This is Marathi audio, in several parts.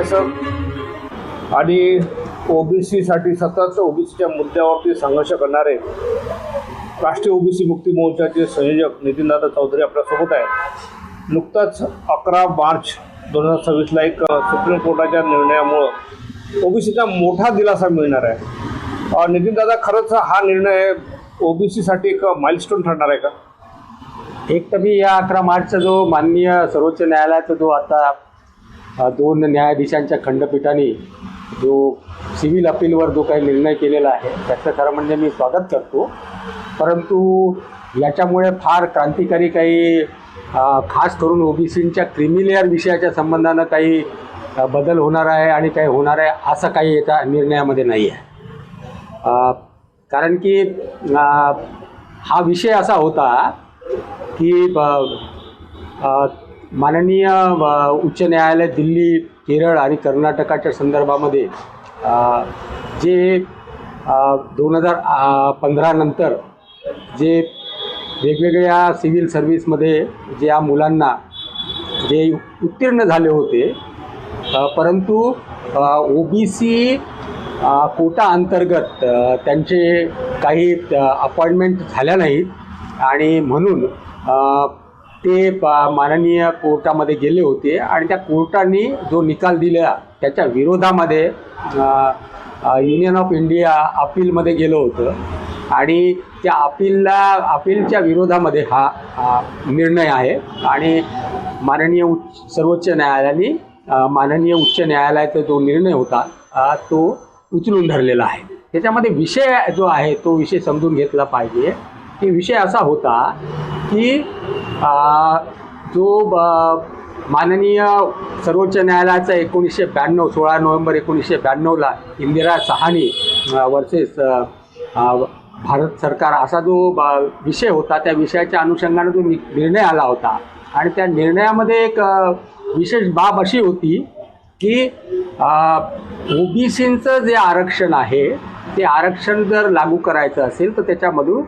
अभ्यासक आणि ओबीसीसाठी सतत ओबीसीच्या मुद्द्यावरती संघर्ष करणारे राष्ट्रीय ओबीसी मुक्ती मोर्चाचे संयोजक नितीनदादा चौधरी आपल्यासोबत आहेत। नुकताच 11 मार्च 2026ला एक सुप्रीम कोर्टाच्या निर्णयामुळे ओबीसीचा मोठा दिलासा मिळणार आहे। नितीनदादा, खरंच हा निर्णय ओबीसीसाठी एक माइलस्टोन ठरणार आहे का? एक तर मी या 11 मार्चचा जो माननीय सर्वोच्च न्यायालयाचा जो आता 2 न्यायाधीशांच्या खंडपीठाने जो सिव्हिल अपीलवर जो काही निर्णय केलेला आहे त्याचं खरं म्हणजे मी स्वागत करतो। परंतु याच्यामुळे फार क्रांतिकारी काही खास करून ओबीसींच्या क्रिमिलेअर विषयाच्या संबंधानं काही बदल होणार आहे आणि काही होणार आहे असं काही याच्या निर्णयामध्ये नाही आहे। कारण की हा विषय असा होता की माननीय उच्च न्यायालय दिल्ली, केरळ आणि कर्नाटकाच्या संदर्भामध्ये जे 2015 नंतर जे वेगवेगळ्या सिव्हिल सर्व्हिसमध्ये जे या मुलांना जे उत्तीर्ण झाले होते परंतु ओबीसी कोटा अंतर्गत त्यांचे काही अपॉइंटमेंट झाल्या नाहीत आणि म्हणून ते माननीय कोर्टामध्ये गेले होते आणि त्या कोर्टाने जो निकाल दिला त्याच्या विरोधामध्ये युनियन ऑफ इंडिया अपीलमध्ये गेलं होतं आणि त्या अपीलच्या विरोधामध्ये हा निर्णय आहे आणि माननीय सर्वोच्च न्यायालयाने माननीय उच्च न्यायालयाचा जो निर्णय होता तो उचलून धरलेला आहे। त्याच्यामध्ये विषय जो आहे तो विषय समजून घेतला पाहिजे की विषय असा होता की जो माननीय सर्वोच्च न्यायालयाचा 1992 16 नोव्हेंबर 1992ला इंदिरा साहनी वर्सेस भारत सरकार असा जो विषय होता त्या विषयाच्या अनुषंगाने जो निर्णय आला होता आणि त्या निर्णयामध्ये एक विशेष बाब अशी होती की ओबीसींचं जे आरक्षण आहे ते आरक्षण जर लागू करायचं असेल तर त्याच्यामधून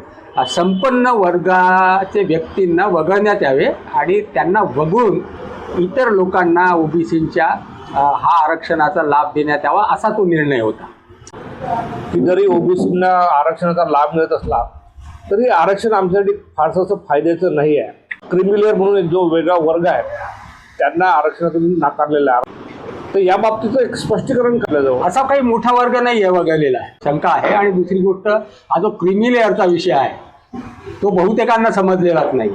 संपन्न वर्गाचे व्यक्तींना वगळण्यात यावे आणि त्यांना वगळून इतर लोकांना ओबीसींच्या हा आरक्षणाचा लाभ देण्यात यावा असा तो निर्णय होता। की जरी ओबीसींना आरक्षणाचा लाभ मिळत असला तरी आरक्षण आमच्यासाठी फारसं असं फायद्याचं नाही आहे। क्रिमिलेअर म्हणून एक जो वेगळा वर्ग आहे त्यांना आरक्षणातून नाकारलेलं आहे, तर या बाबतीचं एक स्पष्टीकरण केलं जावं। असा काही मोठा वर्ग नाही आहे वगळलेला आहे, शंका आहे। आणि दुसरी गोष्ट, हा जो क्रिमिलेअरचा विषय आहे तो बहुतेकांना समजलेलाच नाही।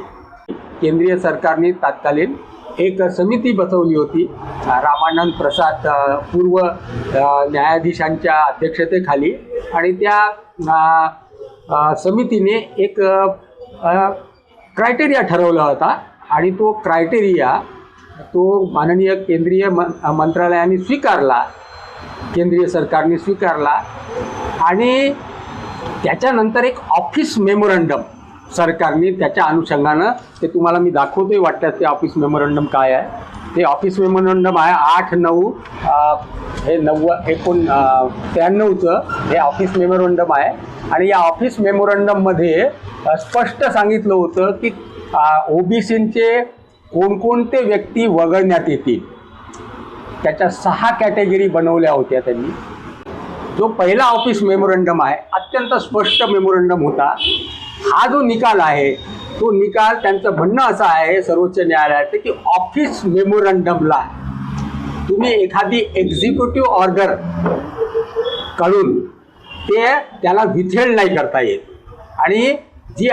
केंद्रीय सरकारने तात्कालीन एक समिती बसवली होती रामानंद प्रसाद पूर्व न्यायाधीशांच्या अध्यक्षतेखाली आणि त्या समितीने एक क्रायटेरिया ठरवला होता आणि तो क्रायटेरिया तो माननीय केंद्रीय मंत्रालयाने स्वीकारला, केंद्रीय सरकारने स्वीकारला आणि त्याच्यानंतर एक ऑफिस मेमोरंडम सरकारने त्याच्या अनुषंगानं ते तुम्हाला मी दाखवतोय वाटतं ते ऑफिस मेमोरंडम काय आहे। ते ऑफिस मेमोरंडम आहे 8/9 हे 1993चं हे ऑफिस मेमोरंडम आहे आणि या ऑफिस मेमोरंडममध्ये स्पष्ट सांगितलं होतं की ओबीसींचे कोणकोणते व्यक्ती वगळण्यात येतील। त्याच्या 6 कॅटेगरी बनवल्या होत्या त्यांनी। जो पहिला ऑफिस मेमोरंडम आहे अत्यंत स्पष्ट मेमोरंडम होता। हा जो निकाल आहे तो निकाल त्यांचं म्हणणं असं आहे सर्वोच्च न्यायालयाचं की ऑफिस मेमोरंडमला तुम्ही एखादी एक्झिक्युटिव्ह ऑर्डर काढून त्याला विथेल्ड नाही करता येत आणि जी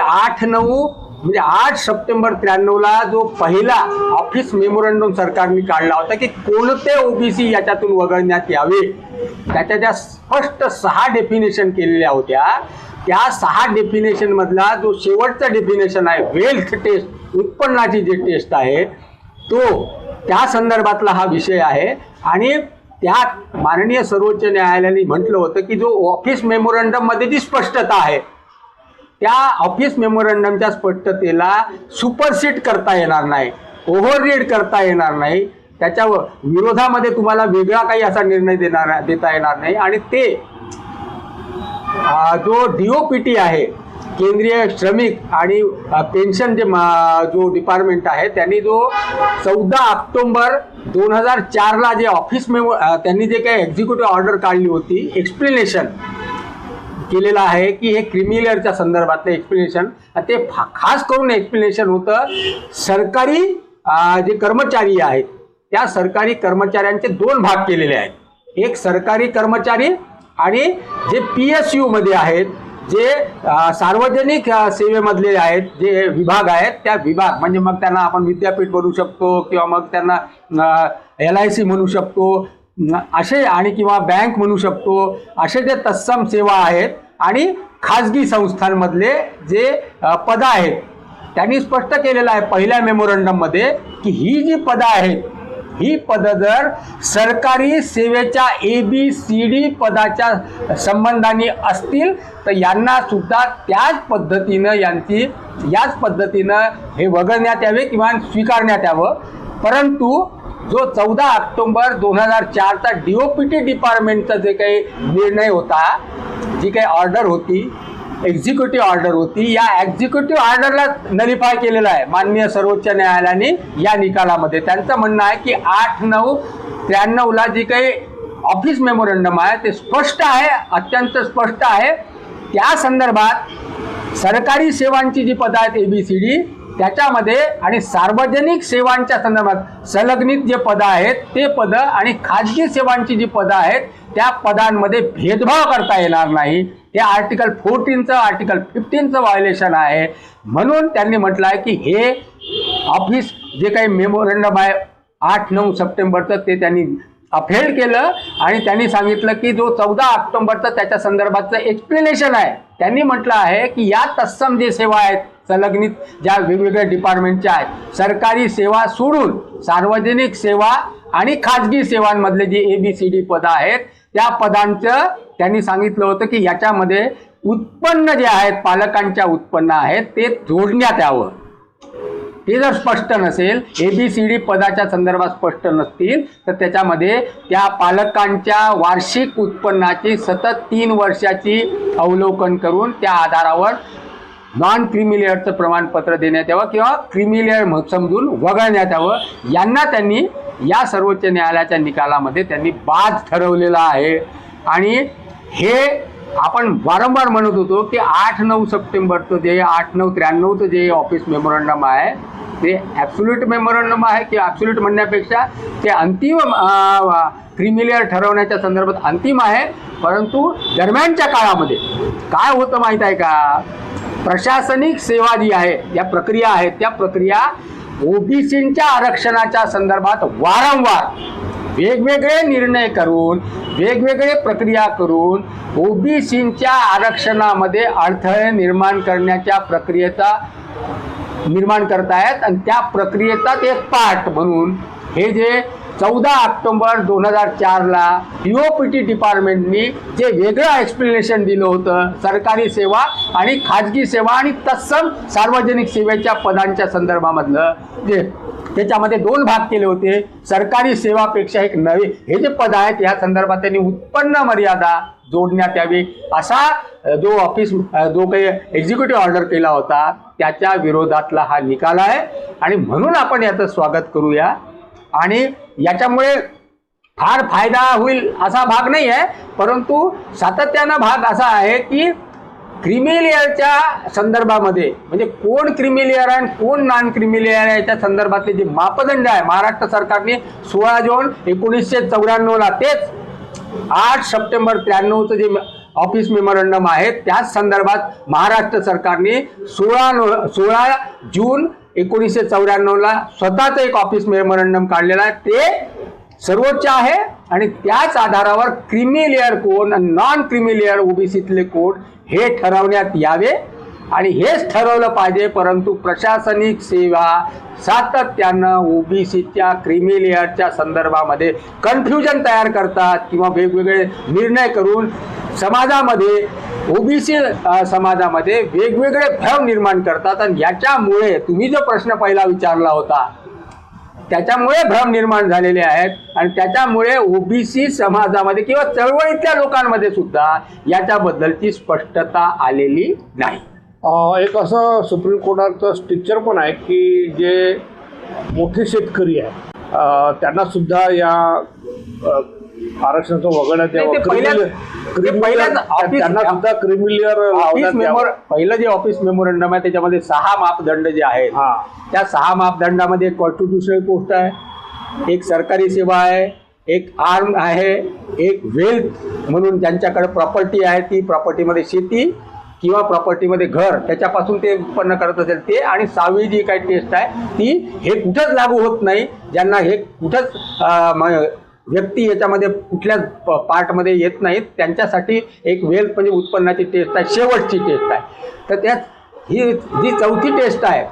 8 सप्टेंबर 93ला जो पहिला ऑफिस मेमोरंडम सरकारने काढला होता की कोणते ओबीसी याच्यातून वगळण्यात यावे, त्याच्या ज्या स्पष्ट 6 डेफिनेशन केलेल्या होत्या त्या 6 डेफिनेशनमधला जो शेवटचा डेफिनेशन आहे वेल्थ टेस्ट, उत्पन्नाची जी टेस्ट आहे तो त्या संदर्भातला हा विषय आहे आणि त्यात माननीय सर्वोच्च न्यायालयाने म्हटलं होतं की जो ऑफिस मेमोरंडममध्ये जी स्पष्टता आहे त्या ऑफिस मेमोरंडमच्या स्पष्टतेला सुपरसीड करता येणार नाही, ओव्हररीड करता येणार नाही, त्याच्या विरोधामध्ये तुम्हाला वेगळा काही असा निर्णय देता येणार नाही आणि ते जो DOPT आहे केंद्रीय श्रमिक आणि पेन्शन जो डिपार्टमेंट आहे त्यांनी जो 14 ऑक्टोबर 2004ला जे ऑफिस मेमो त्यांनी जे काही एक्झिक्युटिव्ह ऑर्डर काढली होती, एक्सप्लेनेशन केलेलं आहे की हे क्रिमिलेअरच्या संदर्भातलं एक्सप्लेनेशन, ते खास करून एक्सप्लेनेशन होतं सरकारी जे कर्मचारी आहेत त्या सरकारी कर्मचाऱ्यांचे दोन भाग केलेले आहेत. एक सरकारी कर्मचारी आणि जे PSU मध्ये आहेत, जे सार्वजनिक सेवेमधले आहेत, जे विभाग आहेत, त्या विभाग म्हणजे मग त्यांना आपण विद्यापीठ म्हणू शकतो किंवा मग त्यांना LIC म्हणू शकतो असे, आणि किंवा बँक म्हणू शकतो, असे जे तत्सम सेवा आहेत आणि खाजगी संस्थांमधले जे पदं आहेत त्यांनी स्पष्ट केलेलं आहे पहिल्या मेमोरंडममध्ये की ही जी पदं आहेत ही पदं जर सरकारी सेवेच्या ABCD पदाच्या संबंधाने असतील तर यांना सुद्धा याच पद्धतीनं हे वगळण्यात यावे किंवा स्वीकारण्यात यावं. परंतु जो 14 ऑक्टोबर 2004चा DOPT डिपार्टमेंटचा जे काही निर्णय होता, जी काही ऑर्डर होती, एक्झिक्युटिव्ह ऑर्डर होती, या एक्झिक्युटिव्ह ऑर्डरला नलिफाय केलेलं आहे माननीय सर्वोच्च न्यायालयाने या निकालामध्ये. त्यांचं म्हणणं आहे की 8/9/93ला जी काही ऑफिस मेमोरंडम आहे ते स्पष्ट आहे, अत्यंत स्पष्ट आहे. त्या संदर्भात सरकारी सेवांची जी पदं आहेत ABCD त्याच्यामध्ये आणि सार्वजनिक सेवांच्या संदर्भात संलग्नित जे पदं आहेत ते पदं आणि खाजगी सेवांची जी पदं आहेत त्या पदांमध्ये भेदभाव करता येणार नाही. हे आर्टिकल 14चं आर्टिकल 15चं व्हायोलेशन आहे. म्हणून त्यांनी म्हटलं आहे की हे ऑफिस जे काही मेमोरंडम आहे 8-9 सप्टेंबरचं ते त्यांनी अफेल केलं आणि त्यांनी सांगितलं की जो 14 ऑक्टोबरचं त्याच्या संदर्भातचं एक्सप्लेनेशन आहे त्यांनी म्हटलं आहे की या तत्सम जे सेवा आहेत संलग्नित ज्या वेगवेगळ्या डिपार्टमेंटच्या आहेत, सरकारी सेवा सोडून सार्वजनिक सेवा आणि खाजगी सेवांमधले जी ABCD पदं आहेत त्या पदांचं त्यांनी सांगितलं होतं की याच्यामध्ये उत्पन्न जे आहेत पालकांच्या उत्पन्न आहेत ते जोडण्यात यावं. ते जर स्पष्ट नसेल, ABCD पदाच्या संदर्भात स्पष्ट नसतील तर त्याच्यामध्ये त्या पालकांच्या वार्षिक उत्पन्नाची सतत 3 वर्षाची अवलोकन करून त्या आधारावर नॉन क्रिमिलेअरचं प्रमाणपत्र देण्यात यावं किंवा क्रिमिलेअर समजून वगळण्यात यावं. यांना त्यांनी या सर्वोच्च न्यायालयाच्या निकालामध्ये त्यांनी बाद ठरवलेला आहे. आणि हे आपण वारंवार म्हणत होतो की 8-9 सप्टेंबरचं जे 8/9/93चं जे ऑफिस मेमोरंडम आहे ते ॲब्सोल्यूट मेमोरंडम आहे की ॲब्सोल्यूट म्हणण्यापेक्षा ते अंतिम क्रिमिलेअर ठरवण्याच्या संदर्भात अंतिम आहे. परंतु दरम्यानच्या काळामध्ये काय होतं माहीत आहे का, प्रशासनिक सेवा जी आहे या प्रक्रिया आहेत त्या प्रक्रिया OBCच्या आरक्षणाच्या संदर्भात वारंवार वेगवेगळे निर्णय करून वेगवेगळे प्रक्रिया करून OBCच्या आरक्षणामध्ये अडथळे निर्माण करण्याच्या प्रक्रियेचा निर्माण करतायत. आणि त्या प्रक्रियेचा एक पार्ट म्हणून हे जे 14 ऑक्टोबर 2004ला DOPT डिपार्टमेंटनी जे वेगळं एक्सप्लेनेशन दिलं होतं सरकारी सेवा आणि खाजगी सेवा आणि तत्सम सार्वजनिक सेवेच्या पदांच्या संदर्भामधलं जे त्याच्यामध्ये 2 भाग केले होते. सरकारी सेवापेक्षा एक नवे हे जे पद आहेत या संदर्भात त्यांनी उत्पन्न मर्यादा जोडण्यात यावी असा जो काही एक्झिक्युटिव्ह ऑर्डर केला होता त्याच्या विरोधातला हा निकाल आहे. आणि म्हणून आपण याचं स्वागत करूया. आणि याच्यामुळे फार फायदा होईल असा भाग नाही आहे, परंतु सातत्यानं भाग असा आहे की क्रिमिलेअरच्या संदर्भामध्ये म्हणजे कोण क्रिमिलेअर आहे कोण नॉन क्रिमिलेअर आहे याच्या संदर्भातले जे मापदंड आहे महाराष्ट्र सरकारने 16 जून 1994ला तेच 8 सप्टेंबर 93चं जे ऑफिस मेमोरंडम आहे त्याच संदर्भात महाराष्ट्र सरकारने 16 जून 1994ला स्वतःचं एक ऑफिस मेमोरंडम काढलेला आहे. ते सर्वोच्च आहे आणि त्याच आधारावर क्रिमिलेअर कोड आणि नॉन क्रिमिलेअर OBCतले कोड हे ठरवण्यात यावे आणि हेच ठरवलं पाहिजे. परंतु प्रशासनिक सेवा सातत्यानं OBCच्या क्रिमिलेअरच्या संदर्भामध्ये कन्फ्युजन तयार करतात किंवा वेगवेगळे निर्णय करून समाजामध्ये OBC समाजामध्ये वेगवेगळे भ्रम निर्माण करतात. आणि याच्यामुळे तुम्ही जो प्रश्न पहिला विचारला होता त्याच्यामुळे भ्रम निर्माण झालेले आहेत आणि त्याच्यामुळे OBC समाजामध्ये किंवा चळवळीतल्या लोकांमध्ये सुद्धा याच्याबद्दलची स्पष्टता आलेली नाही. एक असं सुप्रीम कोर्टाचं स्ट्रिक्चर पण आहे की जे मोठे शेतकरी आहेत त्यांना सुद्धा या आरक्षणाचं वगळण्यात नाही, ते पहिल्याच ऑफिस- त्यांना सुद्धा क्रिमिलियर लावण्यात यावं. पहिलं जे ऑफिस मेमोरंडम आहे त्याच्यामध्ये 6 मापदंड जे आहेत हा. त्या 6 मापदंडामध्ये एक कॉन्स्टिट्युशनल पोस्ट आहे, एक सरकारी सेवा आहे, एक आर्म आहे, एक वेल्थ म्हणून ज्यांच्याकडे प्रॉपर्टी आहे ती प्रॉपर्टीमध्ये शेती किंवा प्रॉपर्टीमध्ये घर त्याच्यापासून ते उत्पन्न करत असेल ते, आणि 6वी जी काही टेस्ट आहे ती हे कुठंच लागू होत नाही, ज्यांना हे कुठंच व्यक्ती याच्यामध्ये कुठल्याच पार्टमध्ये येत नाहीत त्यांच्यासाठी एक वेल्थ म्हणजे उत्पन्नाची टेस्ट आहे, शेवटची टेस्ट आहे. तर त्यात ही जी 4थी टेस्ट आहे,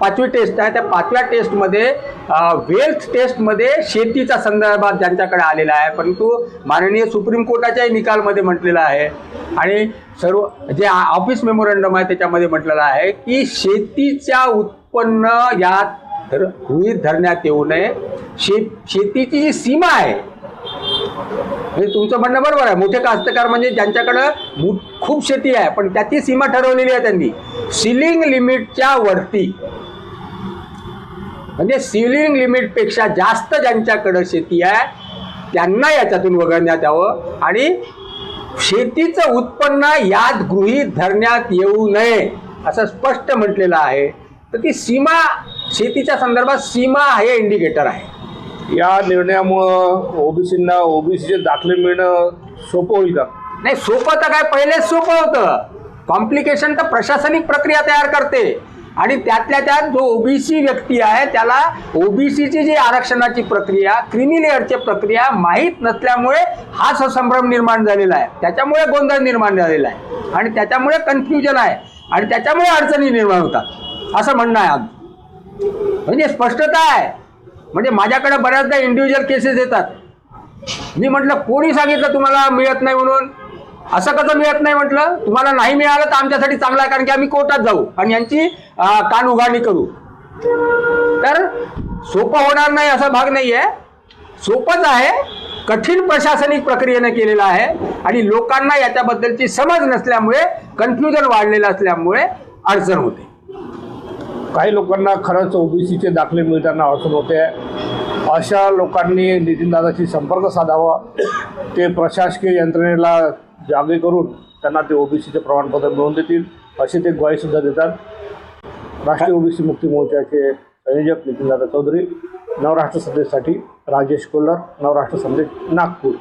5वी टेस्ट आहे, त्या 5व्या टेस्टमध्ये वेल्थ टेस्टमध्ये शेतीचा संदर्भात ज्यांच्याकडे आलेला आहे, परंतु माननीय सुप्रीम कोर्टाच्याही निकालमध्ये म्हटलेलं आहे आणि सर्व जे ऑफिस मेमोरंडम आहे त्याच्यामध्ये म्हटलेलं आहे की शेतीच्या उत्पन्न यात गृहीत धरण्यात येऊ नये. शेतीची जी सीमा आहे, म्हणजे तुमचं म्हणणं बरोबर आहे, मोठे कास्तकार म्हणजे ज्यांच्याकडं खूप शेती आहे पण त्याची सीमा ठरवलेली आहे त्यांनी सिलिंग लिमिटच्या वरती, म्हणजे सिलिंग लिमिटपेक्षा जास्त ज्यांच्याकडं शेती आहे त्यांना याच्यातून वगळण्यात यावं आणि शेतीचं उत्पन्न यात गृहीत धरण्यात येऊ नये असं स्पष्ट म्हटलेलं आहे. तर ती सीमा शेतीच्या संदर्भात सीमा हे इंडिकेटर आहे. या निर्णयामुळं ओबीसींना ओबीसीचे दाखले मिळणं सोपं होईल का? नाही, सोपं तर काय पहिलेच सोपं होतं. कॉम्प्लिकेशन तर प्रशासनिक प्रक्रिया तयार करते आणि त्यातल्या त्यात जो ओबीसी व्यक्ती आहे त्याला ओबीसीची जी आरक्षणाची प्रक्रिया क्रिमिलेअरची प्रक्रिया माहीत नसल्यामुळे हा संभ्रम निर्माण झालेला आहे, त्याच्यामुळे गोंधळ निर्माण झालेला आहे आणि त्याच्यामुळे कन्फ्युजन आहे आणि त्याच्यामुळे अडचणी निर्माण होतात असं म्हणणं आहे आमचं. म्हणजे स्पष्टता आहे. म्हणजे माझ्याकडे बऱ्याचदा इंडिव्हिज्युअल केसेस येतात, मी म्हटलं कोणी सांगितलं तुम्हाला मिळत नाही म्हणून, असं कसं मिळत नाही म्हटलं, तुम्हाला नाही मिळालं तर आमच्यासाठी चांगलं आहे कारण की आम्ही कोर्टात जाऊ आणि यांची कान उघाडणी करू. तर सोपं होणार नाही असा भाग नाही आहे, सोपंच आहे, कठीण प्रशासनिक प्रक्रियेने केलेलं आहे आणि लोकांना याच्याबद्दलची समज नसल्यामुळे कन्फ्युजन वाढलेलं असल्यामुळे अडचण होते. काही लोकांना खरंच ओबीसीचे दाखले मिळताना अडचण होते. अशा लोकांनी नितीनदादाशी संपर्क साधावा, ते प्रशासकीय यंत्रणेला जागे करून त्यांना ते ओबीसीचे प्रमाणपत्र मिळवून देतील अशी ते ग्वाहीसुद्धा देतात. राष्ट्रीय ओबीसी मुक्ती मोर्चाचे संयोजक नितीनदादा चौधरी, नवराष्ट्र संदेशसाठी राजेश कोल्हर, नवराष्ट्र संदेश, नागपूर.